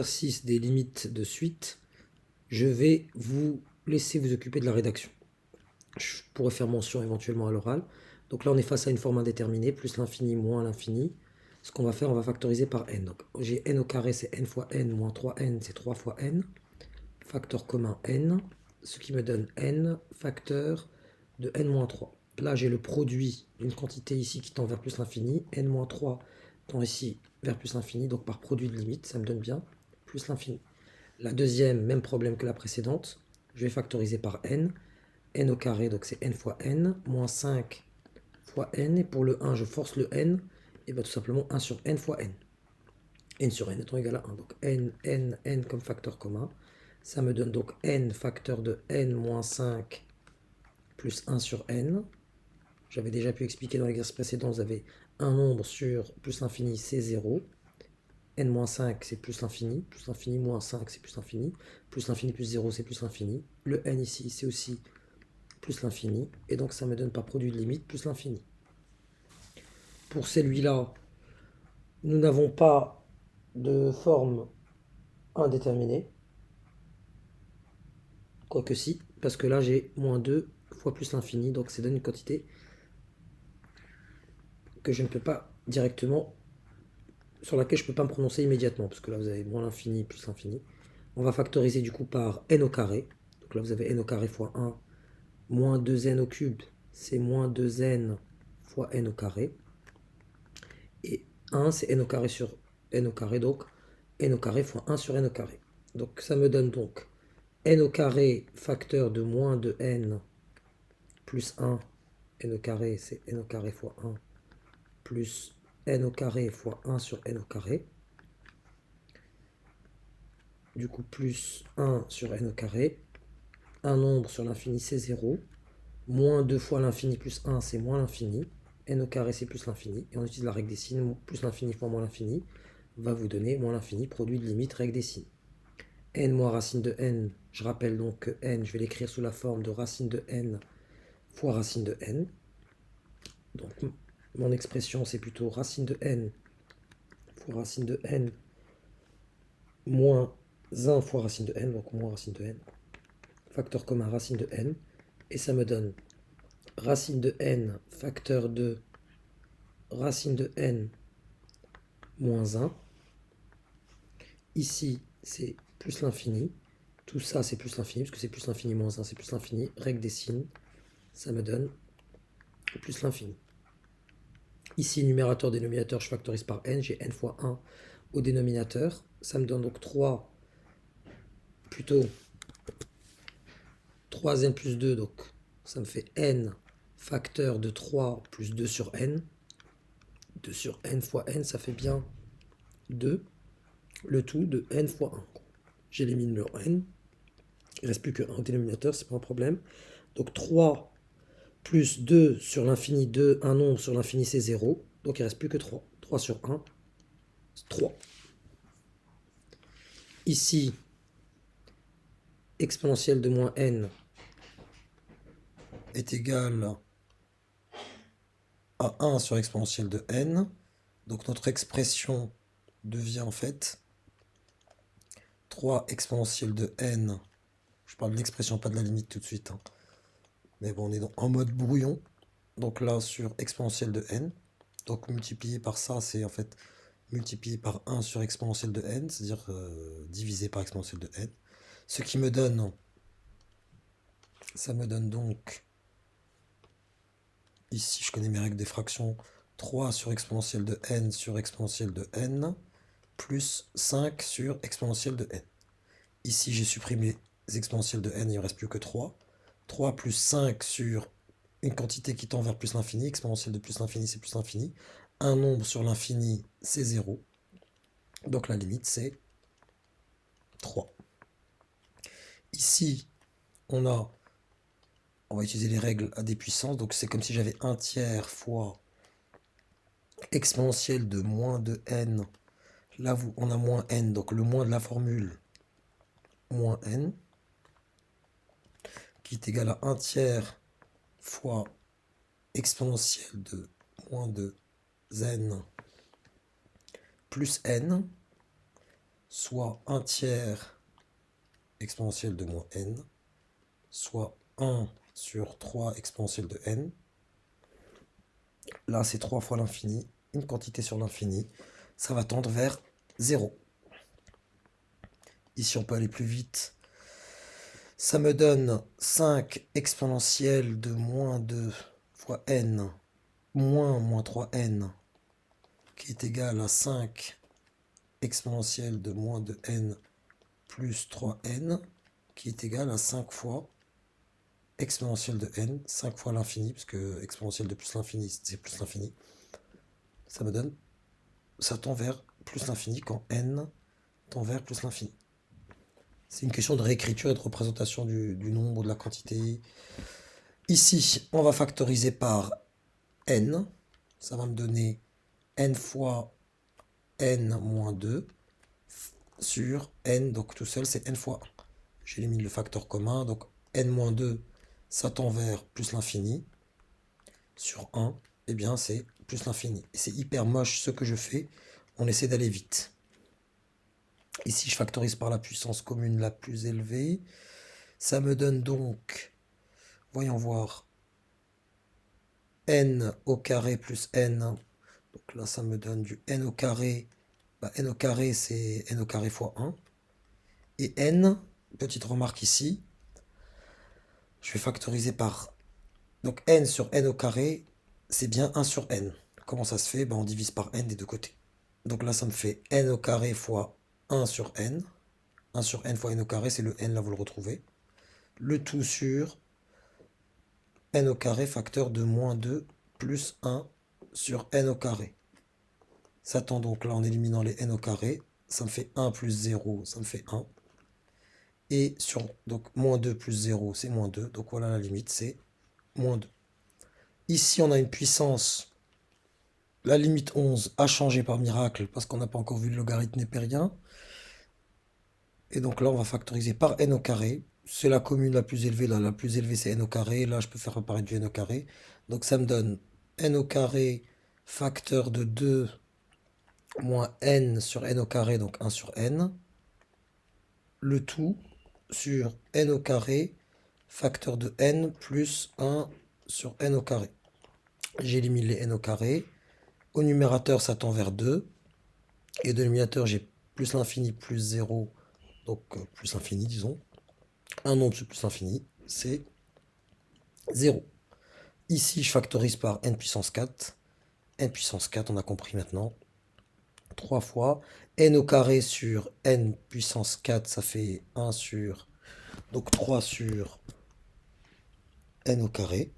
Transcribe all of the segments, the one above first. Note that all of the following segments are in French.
Exercice des limites de suite, je vais vous laisser vous occuper de la rédaction. Je pourrais faire mention éventuellement à l'oral. Donc là, on est face à une forme indéterminée, plus l'infini moins l'infini. Ce qu'on va faire, on va factoriser par n. Donc j'ai n au carré, c'est n fois n, moins 3n, c'est 3 fois n. Facteur commun n, ce qui me donne n facteur de n moins 3. Là, j'ai le produit d'une quantité ici qui tend vers plus l'infini. N moins 3 tend ici vers plus l'infini, donc par produit de limite, ça me donne bien plus l'infini. La deuxième, même problème que la précédente, je vais factoriser par n. N au carré, donc c'est n fois n, moins 5 fois n. Et pour le 1, je force le n, et bien tout simplement 1 sur n fois n. N sur n étant égal à 1. Donc n comme facteur commun. Ça me donne donc n facteur de n moins 5 plus 1 sur n. J'avais déjà pu expliquer dans l'exercice précédent, vous avez un nombre sur plus l'infini, c'est 0. n-5 c'est plus l'infini moins 5 c'est plus l'infini plus 0 c'est plus l'infini. Le n ici c'est aussi plus l'infini, et donc ça me donne par produit de limite plus l'infini. Pour celui-là, nous n'avons pas de forme indéterminée, quoique si, parce que là j'ai moins 2 fois plus l'infini, donc ça donne une quantité que je ne peux pas directement, sur laquelle je ne peux pas me prononcer immédiatement, parce que là vous avez moins l'infini plus l'infini. On va factoriser du coup par n au carré, donc là vous avez n au carré fois 1, moins 2n au cube, c'est moins 2n fois n au carré. Et 1, c'est n au carré sur n au carré, donc n au carré fois 1 sur n au carré. Donc ça me donne donc n au carré facteur de moins de n plus 1, n au carré, c'est n au carré fois 1, plus n au carré fois 1 sur n au carré. Du coup, plus 1 sur n au carré. Un nombre sur l'infini, c'est 0. Moins 2 fois l'infini plus 1, c'est moins l'infini. N au carré, c'est plus l'infini. Et on utilise la règle des signes, plus l'infini fois moins l'infini, va vous donner moins l'infini, produit de limite, règle des signes. N moins racine de n, je rappelle donc que n, je vais l'écrire sous la forme de racine de n fois racine de n. Donc mon expression, c'est plutôt racine de n fois racine de n moins 1 fois racine de n, donc moins racine de n. Facteur commun racine de n. Et ça me donne racine de n facteur de racine de n moins 1. Ici, c'est plus l'infini. Tout ça, c'est plus l'infini, parce que c'est plus l'infini moins 1, c'est plus l'infini. Règle des signes, ça me donne plus l'infini. Ici, numérateur, dénominateur, je factorise par n. J'ai n fois 1 au dénominateur. Ça me donne donc 3, plutôt 3n plus 2, donc ça me fait n facteur de 3 plus 2 sur n. 2 sur n fois n, ça fait bien 2. Le tout de n fois 1. J'élimine le n. Il ne reste plus que 1 au dénominateur, c'est pas un problème. Donc 3 plus 2 sur l'infini, 2, un nombre sur l'infini, c'est 0. Donc il ne reste plus que 3. 3 sur 1, c'est 3. Ici, exponentielle de moins n est égale à 1 sur exponentielle de n. Donc notre expression devient en fait 3 exponentielle de n. Je parle de l'expression, pas de la limite tout de suite. Mais bon, on est en mode brouillon. Donc là, sur exponentielle de n. Donc multiplié par ça, c'est en fait multiplié par 1 sur exponentielle de n, c'est-à-dire divisé par exponentielle de n. Ce qui me donne, ça me donne donc, ici je connais mes règles des fractions, 3 sur exponentielle de n sur exponentielle de n, plus 5 sur exponentielle de n. Ici j'ai supprimé les exponentielles de n, il ne reste plus que 3. 3 plus 5 sur une quantité qui tend vers plus l'infini, exponentielle de plus l'infini, c'est plus l'infini. Un nombre sur l'infini, c'est 0. Donc la limite, c'est 3. Ici, on va utiliser les règles à des puissances. Donc c'est comme si j'avais 1 tiers fois exponentielle de moins de n. Là, on a moins n, donc le moins de la formule, moins n, qui est égal à 1 tiers fois exponentielle de moins de n plus n. soit 1 tiers exponentielle de moins n, soit 1 sur 3 exponentielle de n. Là, c'est 3 fois l'infini, une quantité sur l'infini. Ça va tendre vers 0. Ici, on peut aller plus vite. Ça me donne 5 exponentielle de moins 2 fois n, moins 3n, qui est égal à 5 exponentielle de moins de n plus 3n, qui est égal à 5 fois exponentielle de n, 5 fois l'infini, parce que exponentielle de plus l'infini, c'est plus l'infini. Ça me donne, ça tend vers plus l'infini quand n tend vers plus l'infini. C'est une question de réécriture et de représentation du nombre, de la quantité. Ici, on va factoriser par n. Ça va me donner n fois n moins 2 sur n, donc tout seul c'est n fois 1. J'élimine le facteur commun, donc n moins 2, ça tend vers plus l'infini. Sur 1, eh bien c'est plus l'infini. Et c'est hyper moche ce que je fais, on essaie d'aller vite. Ici je factorise par la puissance commune la plus élevée. Ça me donne donc, voyons voir, n au carré plus n. Donc là ça me donne du n au carré. N au carré c'est n au carré fois 1. Et n, petite remarque ici, je vais factoriser par... Donc n sur n au carré, c'est bien 1 sur n. Comment ça se fait? On divise par n des deux côtés. Donc là, ça me fait n au carré fois 1 sur n. 1 sur n fois n au carré, c'est le n, là vous le retrouvez. Le tout sur n au carré facteur de moins 2 plus 1 sur n au carré. Ça tend donc là en éliminant les n au carré. Ça me fait 1 plus 0, ça me fait 1. Et sur donc moins 2 plus 0, c'est moins 2. Donc voilà la limite, c'est moins 2. Ici, on a une puissance. La limite 11 a changé par miracle parce qu'on n'a pas encore vu le logarithme népérien. Et donc là, on va factoriser par n au carré. C'est la commune la plus élevée. Là, la plus élevée, c'est n au carré. Là, je peux faire apparaître du n au carré. Donc ça me donne n au carré facteur de 2 moins n sur n au carré, donc 1 sur n. Le tout sur n au carré facteur de n plus 1 sur n au carré. J'élimine les n au carré. Au numérateur, ça tend vers 2. Et au dénominateur, j'ai plus l'infini plus 0. Donc plus l'infini, disons. Un nombre sur plus l'infini, c'est 0. Ici, je factorise par n puissance 4. n puissance 4, on a compris maintenant. 3 fois. N au carré sur n puissance 4, ça fait 1 sur... Donc 3 sur n au carré.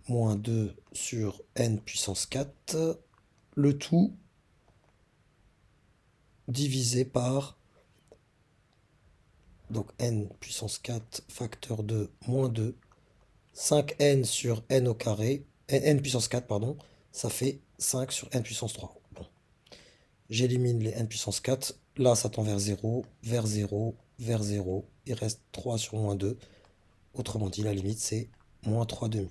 Moins 2 sur n puissance 4. Le tout divisé par... Donc n puissance 4 facteur de moins 2. 5n sur n au carré. N puissance 4, pardon. Ça fait 5 sur n puissance 3. Bon. J'élimine les n puissance 4. Là, ça tend vers 0, vers 0, vers 0. Il reste 3 sur moins 2. Autrement dit, la limite, c'est moins 3 demi.